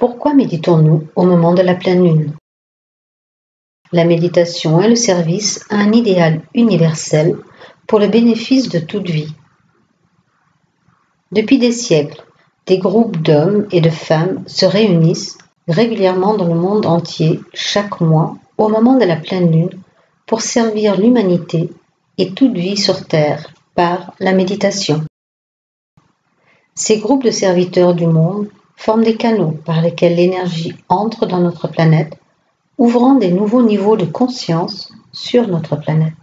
Pourquoi méditons-nous au moment de la pleine lune? La méditation est le service à un idéal universel pour le bénéfice de toute vie. Depuis des siècles, des groupes d'hommes et de femmes se réunissent régulièrement dans le monde entier chaque mois au moment de la pleine lune pour servir l'humanité et toute vie sur Terre par la méditation. Ces groupes de serviteurs du monde forment des canaux par lesquels l'énergie entre dans notre planète, ouvrant des nouveaux niveaux de conscience sur notre planète.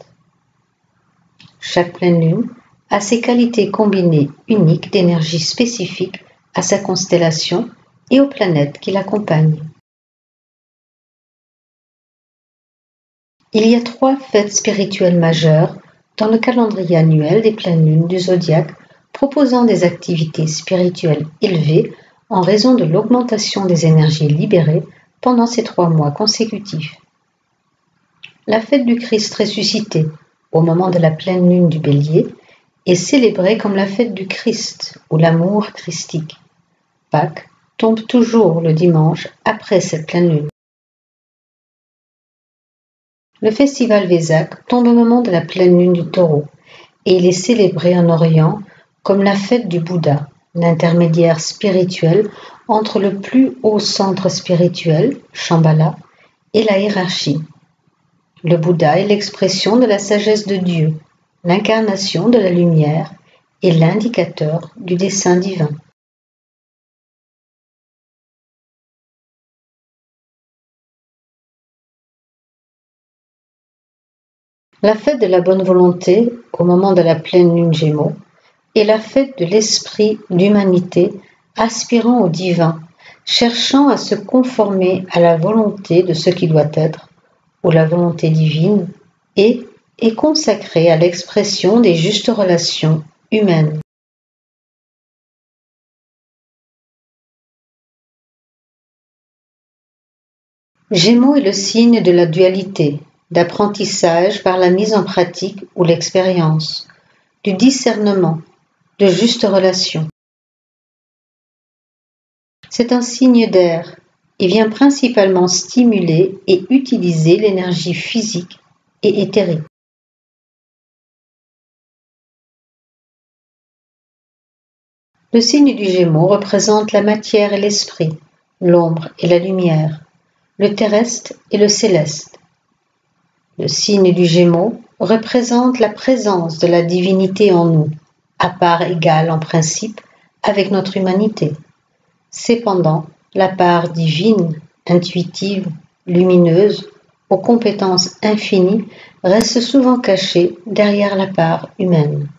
Chaque pleine lune a ses qualités combinées uniques d'énergie spécifique à sa constellation et aux planètes qui l'accompagnent. Il y a 3 fêtes spirituelles majeures dans le calendrier annuel des pleines lunes du zodiaque, proposant des activités spirituelles élevées en raison de l'augmentation des énergies libérées pendant ces 3 mois consécutifs. La fête du Christ ressuscité, au moment de la pleine lune du Bélier, est célébrée comme la fête du Christ ou l'amour christique. Pâques tombe toujours le dimanche après cette pleine lune. Le festival Vésac tombe au moment de la pleine lune du Taureau et il est célébré en Orient comme la fête du Bouddha, l'intermédiaire spirituel entre le plus haut centre spirituel, Shambhala, et la hiérarchie. Le Bouddha est l'expression de la sagesse de Dieu, l'incarnation de la lumière et l'indicateur du dessein divin. La fête de la bonne volonté, au moment de la pleine lune Gémeaux, est la fête de l'esprit d'humanité aspirant au divin, cherchant à se conformer à la volonté de ce qui doit être, ou la volonté divine, et est consacrée à l'expression des justes relations humaines. Gémeaux est le signe de la dualité, d'apprentissage par la mise en pratique ou l'expérience, du discernement, de justes relations. C'est un signe d'air et vient principalement stimuler et utiliser l'énergie physique et éthérique. Le signe du Gémeaux représente la matière et l'esprit, l'ombre et la lumière, le terrestre et le céleste. Le signe du Gémeaux représente la présence de la divinité en nous, à part égale en principe avec notre humanité. Cependant, la part divine, intuitive, lumineuse, aux compétences infinies, reste souvent cachée derrière la part humaine.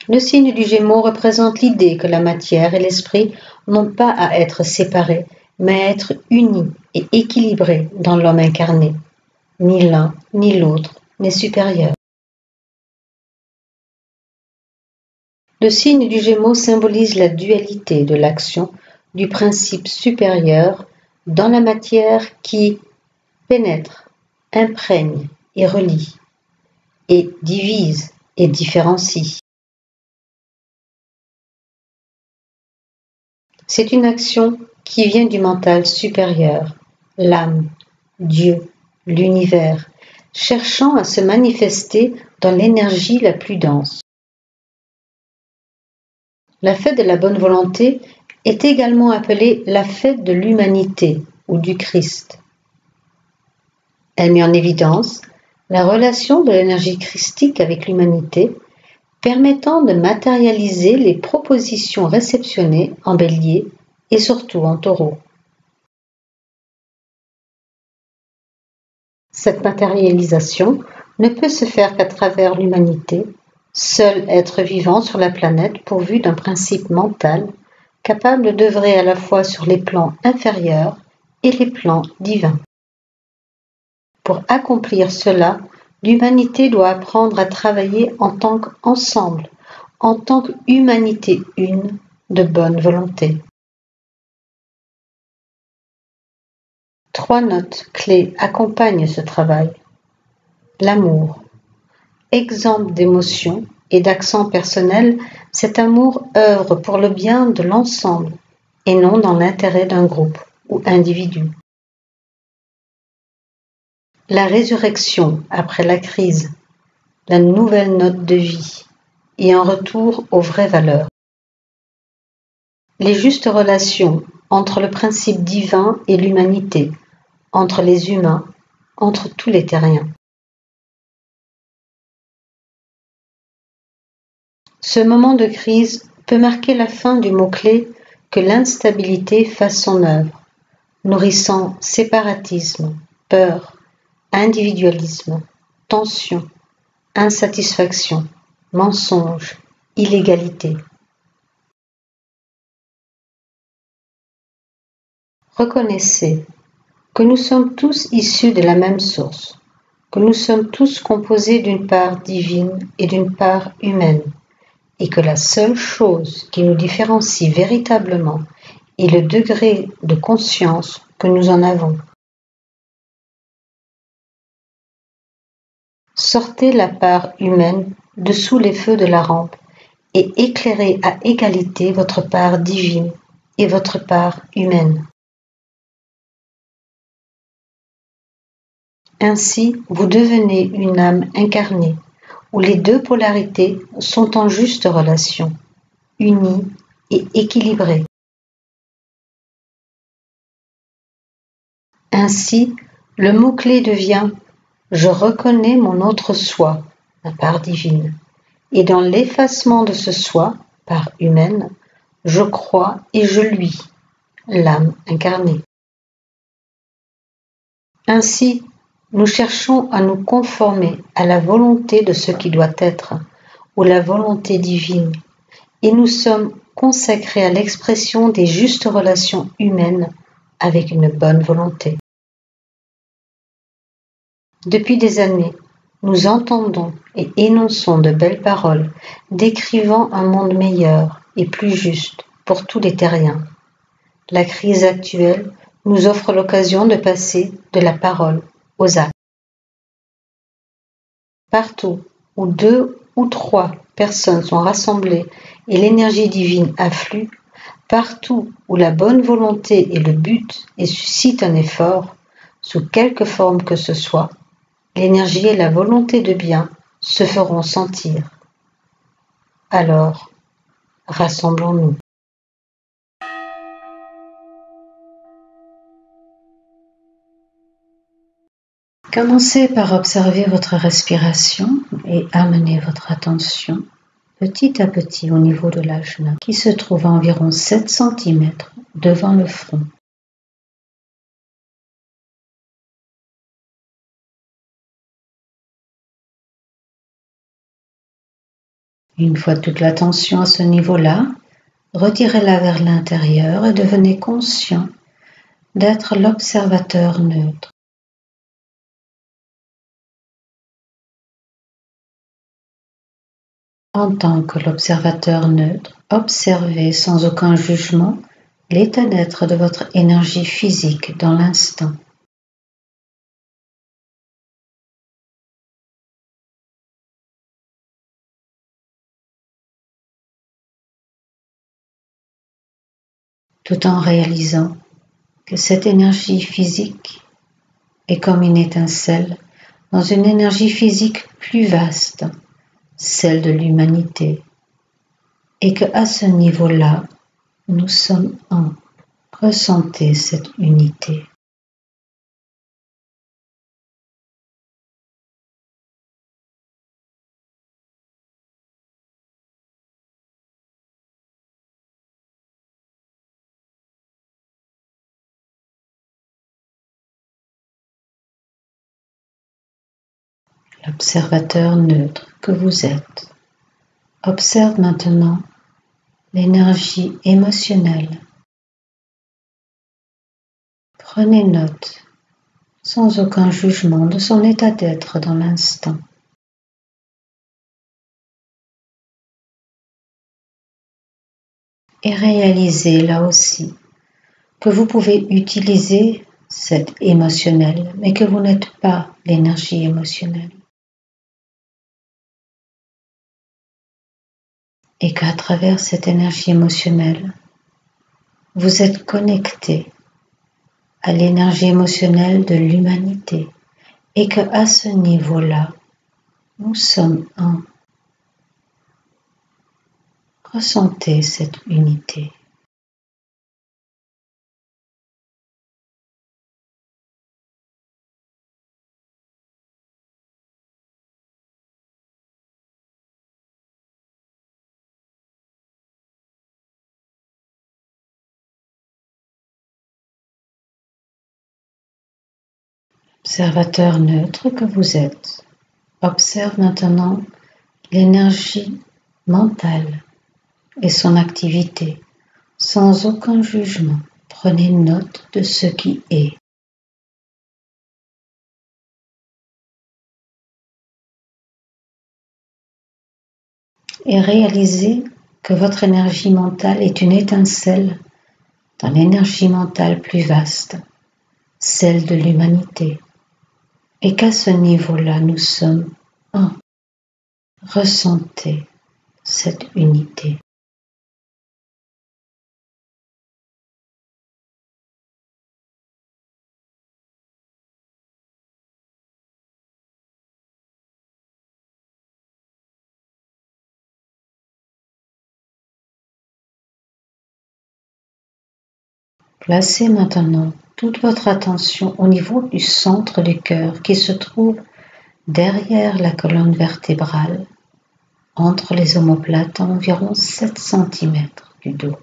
Le signe du Gémeaux représente l'idée que la matière et l'esprit n'ont pas à être séparés, mais à être unis et équilibrés dans l'homme incarné. Ni l'un ni l'autre n'est supérieur. Le signe du Gémeaux symbolise la dualité de l'action du principe supérieur dans la matière qui pénètre, imprègne et relie, et divise et différencie. C'est une action qui vient du mental supérieur, l'âme, Dieu, l'univers, cherchant à se manifester dans l'énergie la plus dense. La fête de la bonne volonté est également appelée la fête de l'humanité ou du Christ. Elle met en évidence la relation de l'énergie christique avec l'humanité, permettant de matérialiser les propositions réceptionnées en Bélier et surtout en Taureau. Cette matérialisation ne peut se faire qu'à travers l'humanité, seul être vivant sur la planète pourvu d'un principe mental, capable d'œuvrer à la fois sur les plans inférieurs et les plans divins. Pour accomplir cela, l'humanité doit apprendre à travailler en tant qu'ensemble, en tant qu'humanité une, de bonne volonté. 3 notes clés accompagnent ce travail. L'amour. Exemple d'émotion et d'accent personnel, cet amour œuvre pour le bien de l'ensemble et non dans l'intérêt d'un groupe ou individu. La résurrection après la crise, la nouvelle note de vie et un retour aux vraies valeurs. Les justes relations entre le principe divin et l'humanité, entre les humains, entre tous les terriens. Ce moment de crise peut marquer la fin du mot-clé que l'instabilité fasse son œuvre, nourrissant séparatisme, peur, individualisme, tension, insatisfaction, mensonge, illégalité. Reconnaissez que nous sommes tous issus de la même source, que nous sommes tous composés d'une part divine et d'une part humaine, et que la seule chose qui nous différencie véritablement est le degré de conscience que nous en avons. Sortez la part humaine de sous les feux de la rampe et éclairez à égalité votre part divine et votre part humaine. Ainsi, vous devenez une âme incarnée, où les deux polarités sont en juste relation, unies et équilibrées. Ainsi, le mot-clé devient « Je reconnais mon autre soi, ma part divine, et dans l'effacement de ce soi, part humaine, je crois et je lui, l'âme incarnée. » Ainsi, nous cherchons à nous conformer à la volonté de ce qui doit être, ou la volonté divine, et nous sommes consacrés à l'expression des justes relations humaines avec une bonne volonté. Depuis des années, nous entendons et énonçons de belles paroles décrivant un monde meilleur et plus juste pour tous les terriens. La crise actuelle nous offre l'occasion de passer de la parole aux actes. Partout où 2 ou 3 personnes sont rassemblées et l'énergie divine afflue, partout où la bonne volonté est le but et suscite un effort, sous quelque forme que ce soit, l'énergie et la volonté de bien se feront sentir. Alors, rassemblons-nous. Commencez par observer votre respiration et amenez votre attention petit à petit au niveau de l'ajna qui se trouve à environ 7 cm devant le front. Une fois toute l'attention à ce niveau-là, retirez-la vers l'intérieur et devenez conscient d'être l'observateur neutre. En tant que l'observateur neutre, observez sans aucun jugement l'état d'être de votre énergie physique dans l'instant. Tout en réalisant que cette énergie physique est comme une étincelle dans une énergie physique plus vaste, celle de l'humanité, et que à ce niveau-là, nous sommes un. Ressentez cette unité. L'observateur neutre que vous êtes observe maintenant l'énergie émotionnelle. Prenez note, sans aucun jugement, de son état d'être dans l'instant. Et réalisez là aussi que vous pouvez utiliser cette émotionnelle, mais que vous n'êtes pas l'énergie émotionnelle. Et qu'à travers cette énergie émotionnelle, vous êtes connecté à l'énergie émotionnelle de l'humanité et que à ce niveau-là, nous sommes un. Ressentez cette unité. Observateur neutre que vous êtes, observe maintenant l'énergie mentale et son activité sans aucun jugement. Prenez note de ce qui est. Et réalisez que votre énergie mentale est une étincelle dans l'énergie mentale plus vaste, celle de l'humanité, et qu'à ce niveau-là, nous sommes un. Ressentez cette unité. Placez maintenant toute votre attention au niveau du centre du cœur qui se trouve derrière la colonne vertébrale, entre les omoplates à environ 7 cm du dos.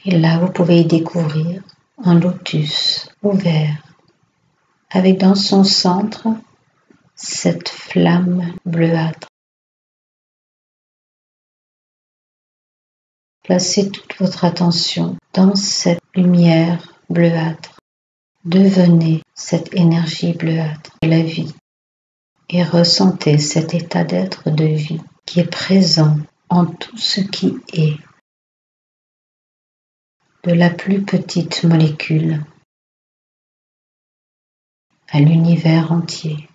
Et là, vous pouvez y découvrir un lotus ouvert, avec dans son centre cette flamme bleuâtre. Placez toute votre attention dans cette lumière bleuâtre. Devenez cette énergie bleuâtre de la vie et ressentez cet état d'être de vie qui est présent en tout ce qui est, de la plus petite molécule à l'univers entier.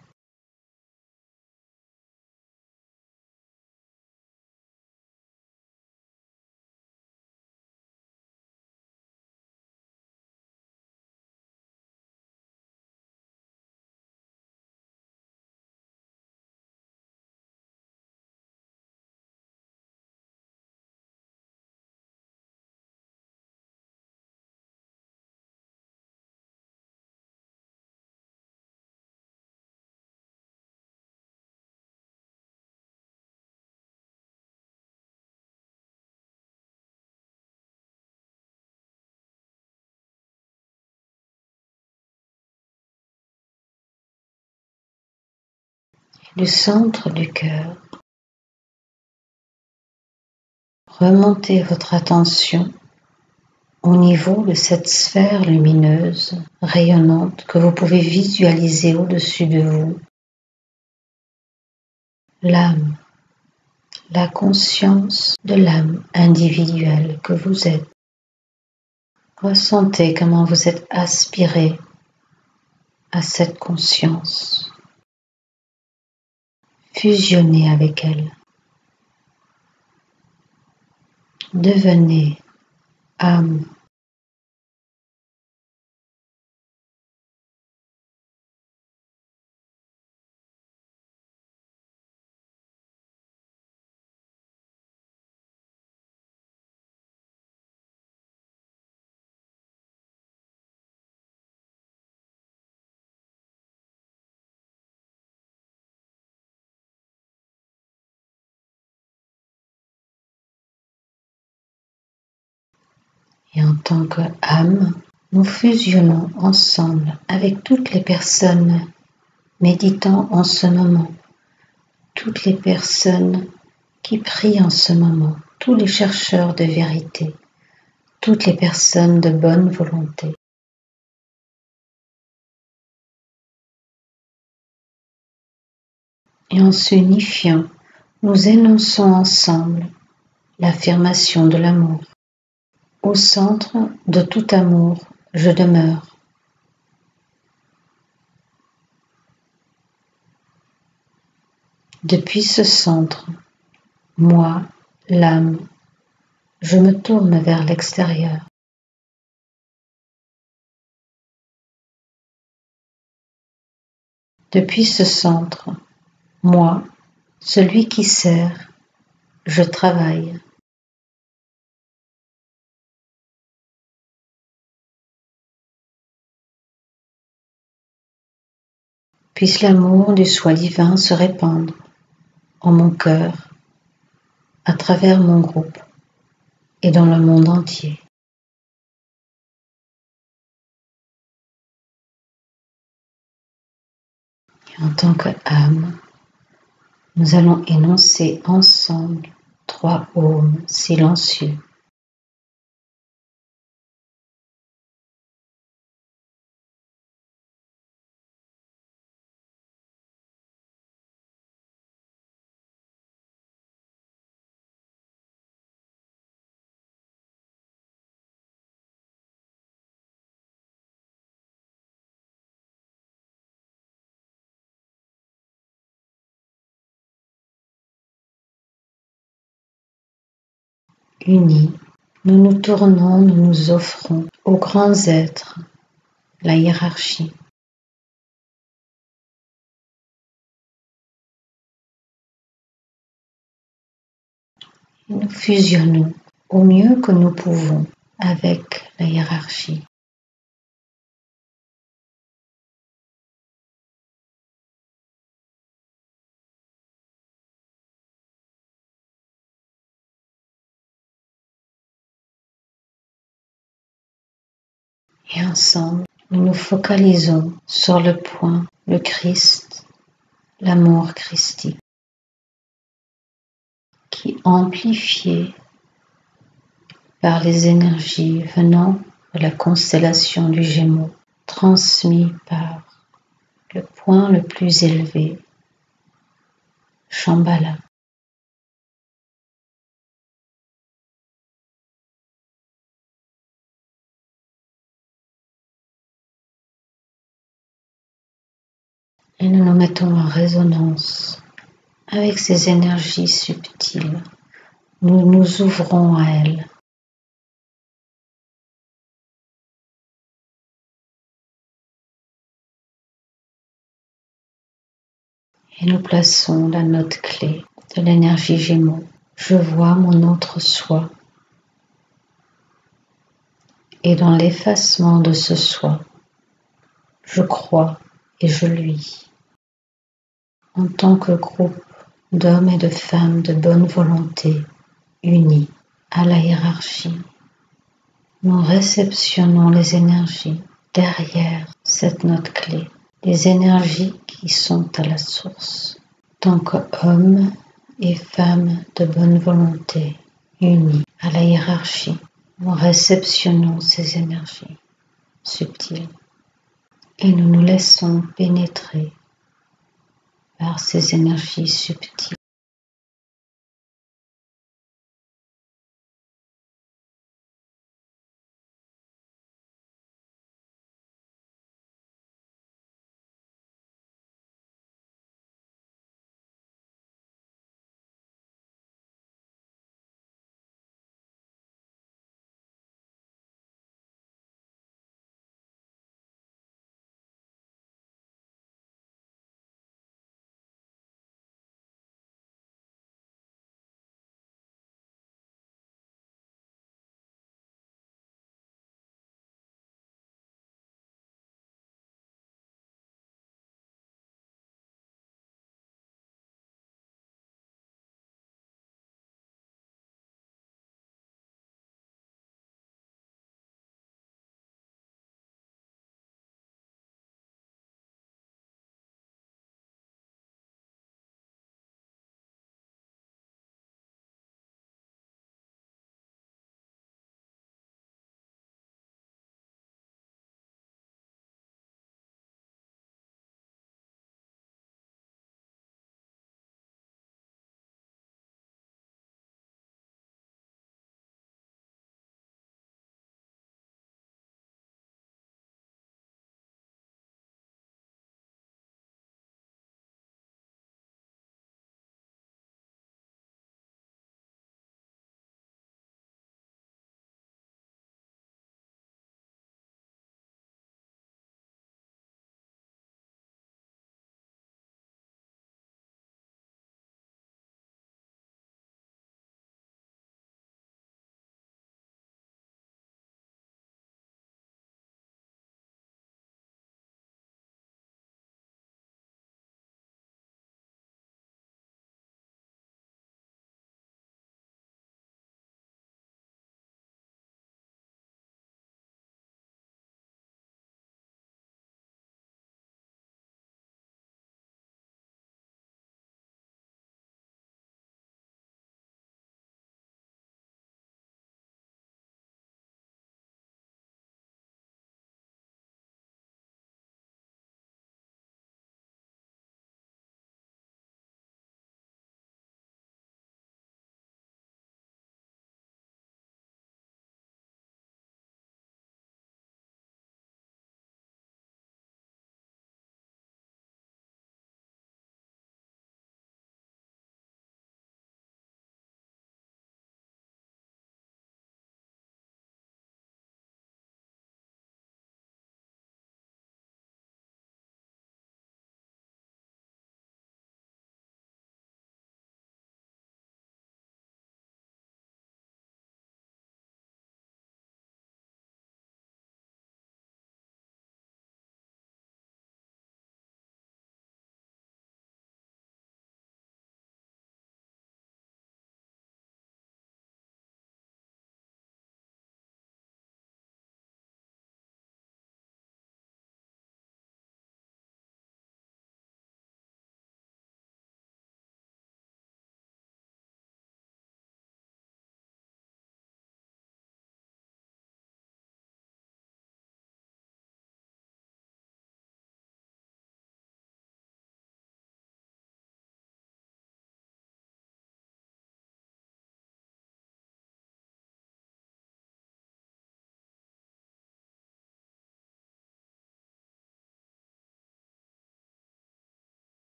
Du centre du cœur, remontez votre attention au niveau de cette sphère lumineuse, rayonnante, que vous pouvez visualiser au-dessus de vous. L'âme, la conscience de l'âme individuelle que vous êtes. Ressentez comment vous êtes aspiré à cette conscience. Fusionnez avec elle. Devenez âme. Et en tant qu'âme, nous fusionnons ensemble avec toutes les personnes méditant en ce moment, toutes les personnes qui prient en ce moment, tous les chercheurs de vérité, toutes les personnes de bonne volonté. Et en s'unifiant, nous énonçons ensemble l'affirmation de l'amour. Au centre de tout amour, je demeure. Depuis ce centre, moi, l'âme, je me tourne vers l'extérieur. Depuis ce centre, moi, celui qui sert, je travaille. Puisse l'amour du soi divin se répandre en mon cœur, à travers mon groupe et dans le monde entier. Et en tant qu'âme, nous allons énoncer ensemble 3 ohms silencieux. Unis, nous nous tournons, nous nous offrons aux grands êtres, la hiérarchie. Et nous fusionnons au mieux que nous pouvons avec la hiérarchie. Et ensemble, nous nous focalisons sur le point, le Christ, l'amour christique, qui amplifié par les énergies venant de la constellation du Gémeaux, transmis par le point le plus élevé, Shambhala. Et nous nous mettons en résonance avec ces énergies subtiles. Nous nous ouvrons à elles. Et nous plaçons la note clé de l'énergie Gémeaux. Je vois mon autre soi. Et dans l'effacement de ce soi, je crois et je lui. En tant que groupe d'hommes et de femmes de bonne volonté, unis à la hiérarchie, nous réceptionnons les énergies derrière cette note clé, les énergies qui sont à la source. Tant qu'hommes et femmes de bonne volonté, unis à la hiérarchie, nous réceptionnons ces énergies subtiles et nous nous laissons pénétrer par ces énergies subtiles.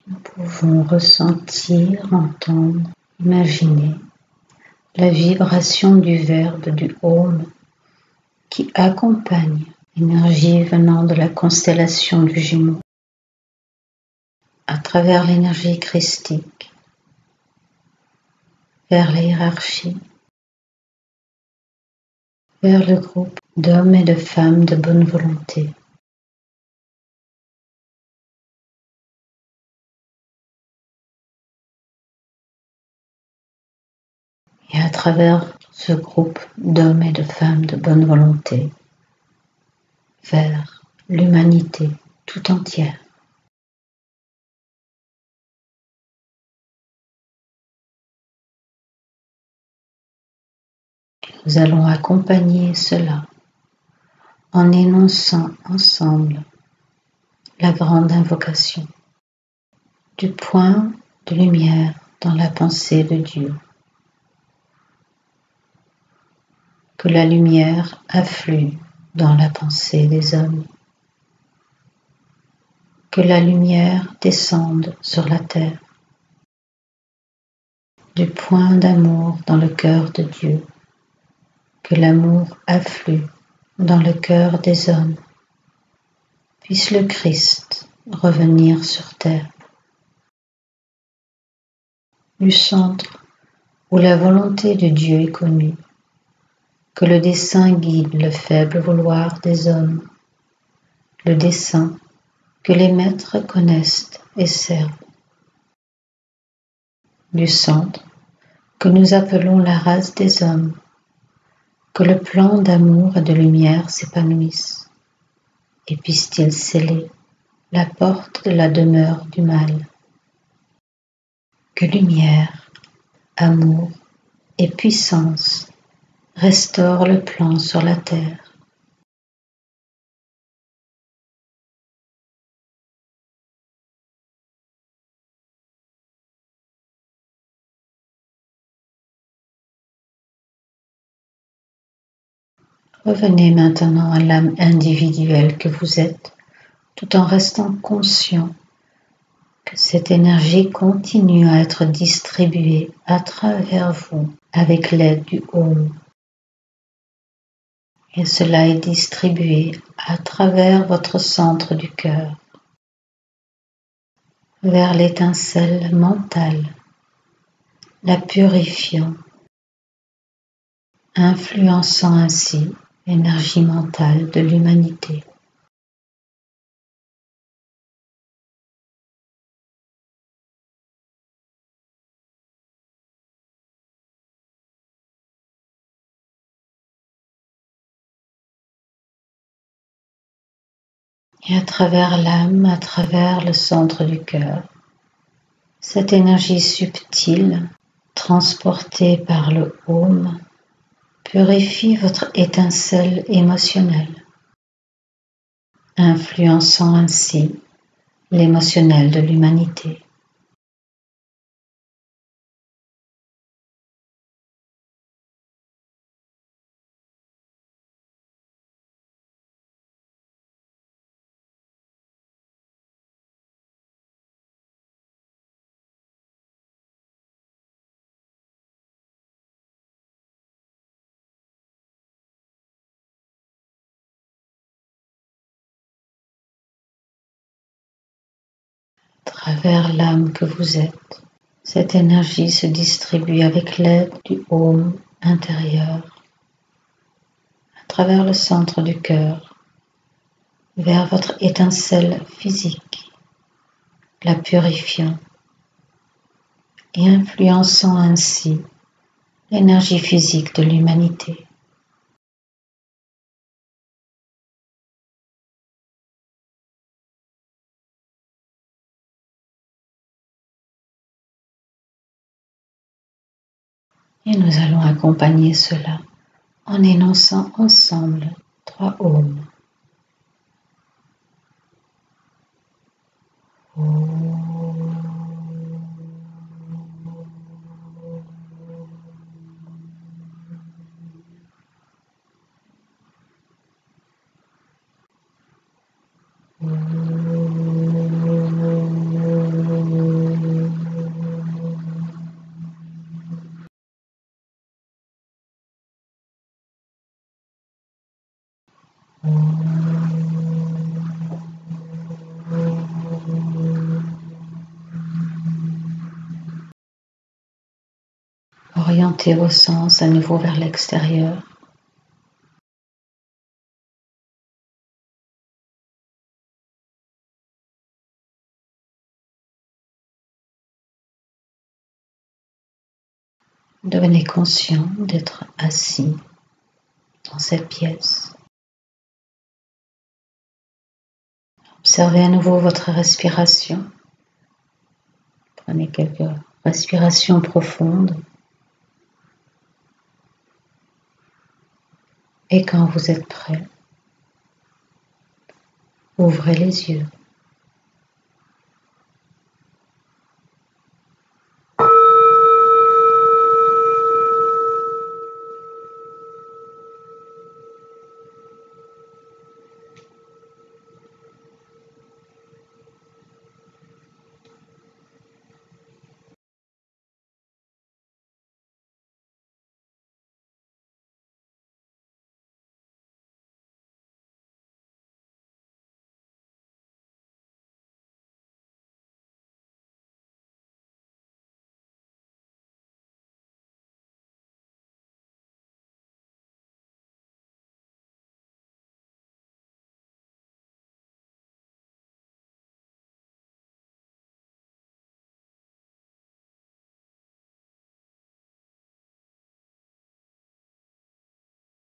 Nous pouvons ressentir, entendre, imaginer la vibration du verbe du Om qui accompagne l'énergie venant de la constellation du Gémeaux à travers l'énergie christique vers la hiérarchie, vers le groupe d'hommes et de femmes de bonne volonté. Et à travers ce groupe d'hommes et de femmes de bonne volonté, vers l'humanité tout entière. Nous allons accompagner cela en énonçant ensemble la grande invocation du point de lumière dans la pensée de Dieu. Que la lumière afflue dans la pensée des hommes. Que la lumière descende sur la terre. Du point d'amour dans le cœur de Dieu. Que l'amour afflue dans le cœur des hommes. Puisse le Christ revenir sur terre. Du centre où la volonté de Dieu est connue. Que le dessein guide le faible vouloir des hommes. Le dessein que les maîtres connaissent et servent. Du centre que nous appelons la race des hommes, que le plan d'amour et de lumière s'épanouisse, et puisse-t-il sceller la porte de la demeure du mal. Que lumière, amour et puissance restaurent le plan sur la terre. Revenez maintenant à l'âme individuelle que vous êtes, tout en restant conscient que cette énergie continue à être distribuée à travers vous avec l'aide du Om. Et cela est distribué à travers votre centre du cœur, vers l'étincelle mentale, la purifiant, influençant ainsi l'énergie mentale de l'humanité. Et à travers l'âme, à travers le centre du cœur, cette énergie subtile, transportée par le Om, purifie votre étincelle émotionnelle, influençant ainsi l'émotionnel de l'humanité. À travers l'âme que vous êtes, cette énergie se distribue avec l'aide du Om intérieur, à travers le centre du cœur, vers votre étincelle physique, la purifiant et influençant ainsi l'énergie physique de l'humanité. Et nous allons accompagner cela en énonçant ensemble 3 Om. Orientez vos sens à nouveau vers l'extérieur. Devenez conscient d'être assis dans cette pièce. Observez à nouveau votre respiration. Prenez quelques respirations profondes. Et quand vous êtes prêt, ouvrez les yeux.